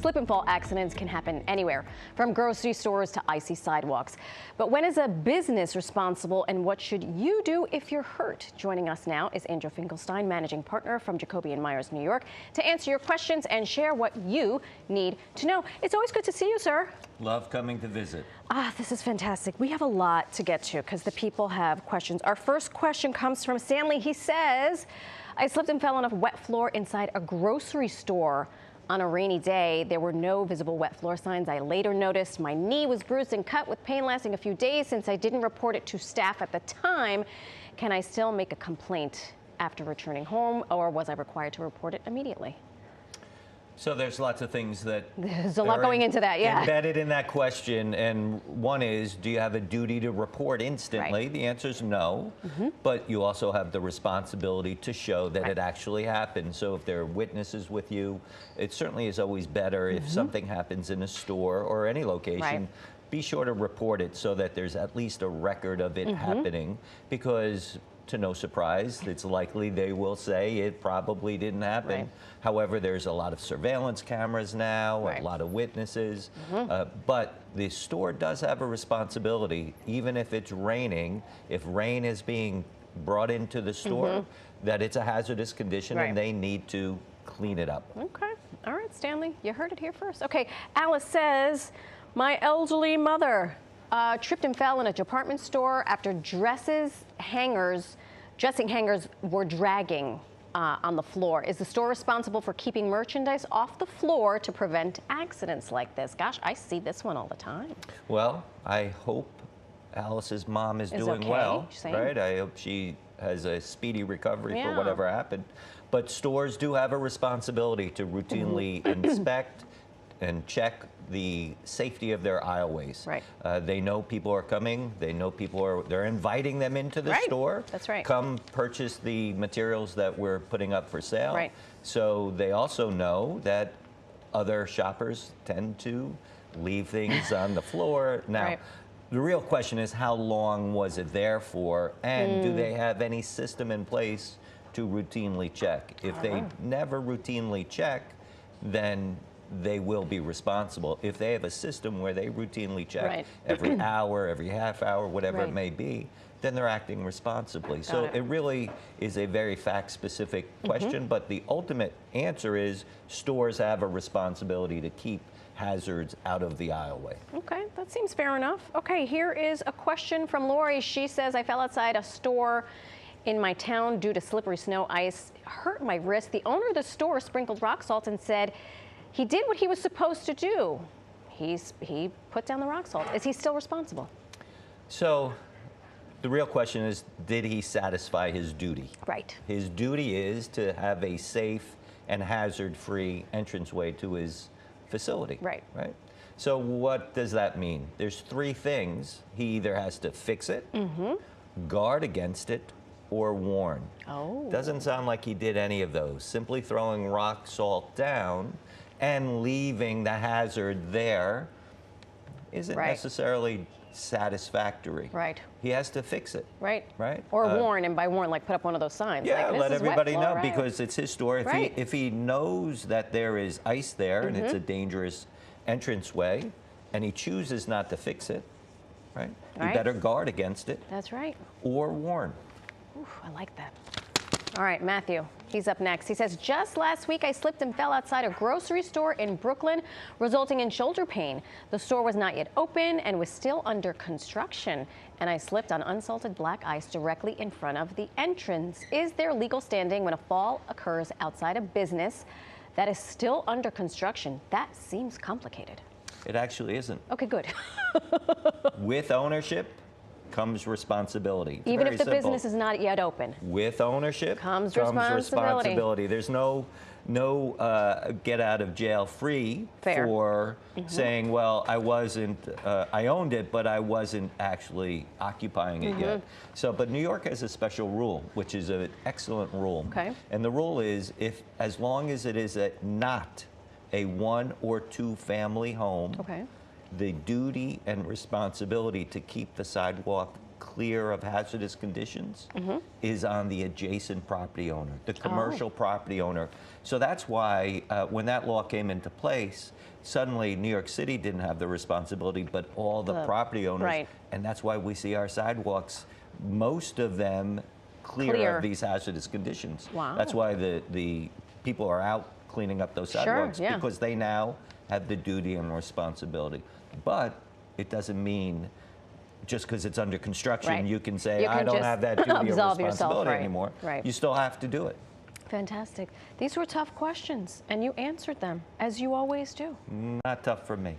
Slip and fall accidents can happen anywhere, from grocery stores to icy sidewalks. But when is a business responsible, and what should you do if you're hurt? Joining us now is Andrew Finkelstein, managing partner from Jacoby & Myers, New York, to answer your questions and share what you need to know. It's always good to see you, sir. Love coming to visit. This is fantastic. We have a lot to get to because the people have questions. Our first question comes from Stanley. He says, I slipped and fell on a wet floor inside a grocery store on a rainy day. There were no visible wet floor signs. I later noticed my knee was bruised and cut with pain lasting a few days. Since I didn't report it to staff at the time, can I still make a complaint after returning home, or was I required to report it immediately? So there's lots of things that there's a lot going into that, yeah. Embedded in that question, and one is, do you have a duty to report instantly? Right. The answer is no, but you also have the responsibility to show that it actually happened. So if there are witnesses with you, it certainly is always better if something happens in a store or any location. Be sure to report it so that there's at least a record of it happening, because to no surprise, it's likely they will say it probably didn't happen. However, there's a lot of surveillance cameras now, a lot of witnesses, but the store does have a responsibility, even if it's raining, if rain is being brought into the store, that it's a hazardous condition and they need to clean it up. Okay, all right, Stanley, you heard it here first. Okay, Alice says, my elderly mother tripped and fell in a department store after dressing hangers were dragging on the floor. Is the store responsible for keeping merchandise off the floor to prevent accidents like this? Gosh, I see this one all the time. Well, I hope Alice's mom is doing well, right? I hope she has a speedy recovery for whatever happened. But stores do have a responsibility to routinely inspect and check the safety of their aisleways. They know people are coming. They know they're inviting them into the store. That's right. Come purchase the materials that we're putting up for sale. So they also know that other shoppers tend to leave things on the floor. Now, the real question is, how long was it there for, and do they have any system in place to routinely check? If they never routinely check, then they will be responsible. If they have a system where they routinely check every hour, every half hour, whatever it may be, then they're acting responsibly. So it really is a very fact-specific question, but the ultimate answer is stores have a responsibility to keep hazards out of the aisleway. Okay, that seems fair enough. Okay, here is a question from Lori. She says, I fell outside a store in my town due to slippery snow ice, hurt my wrist. The owner of the store sprinkled rock salt and said he did what he was supposed to do. He put down the rock salt. Is he still responsible? So the real question is, did he satisfy his duty? His duty is to have a safe and hazard-free entranceway to his facility. So what does that mean? There's three things. He either has to fix it, guard against it, or warn. Doesn't sound like he did any of those. Simply throwing rock salt down and leaving the hazard there isn't necessarily satisfactory. He has to fix it. Or warn, and by warn, like put up one of those signs. Yeah, like, let everybody know, because it's his store. If he knows that there is ice there and it's a dangerous entranceway, and he chooses not to fix it, he better guard against it. That's right. Or warn. Ooh, I like that. All right, Matthew, he's up next. He says, just last week I slipped and fell outside a grocery store in Brooklyn, resulting in shoulder pain. The store was not yet open and was still under construction, and I slipped on unsalted black ice directly in front of the entrance. Is there legal standing when a fall occurs outside a business that is still under construction? That seems complicated. It actually isn't. Okay, good. With ownership comes responsibility. Even if the business is not yet open. With ownership comes responsibility. There's no get out of jail free for saying, well, I owned it, but I wasn't actually occupying it yet. So, but New York has a special rule, which is an excellent rule. And the rule is, as long as it is not a 1 or 2 family home, the duty and responsibility to keep the sidewalk clear of hazardous conditions is on the adjacent property owner, the commercial property owner. So that's why when that law came into place, suddenly New York City didn't have the responsibility, but all the property owners. Right. And that's why we see our sidewalks, most of them clear of these hazardous conditions. Wow. That's why the people are out cleaning up those sidewalks, because they now have the duty and responsibility. But it doesn't mean just because it's under construction, you can say, I don't have that duty or responsibility anymore. Right. You still have to do it. Fantastic. These were tough questions, and you answered them, as you always do. Not tough for me.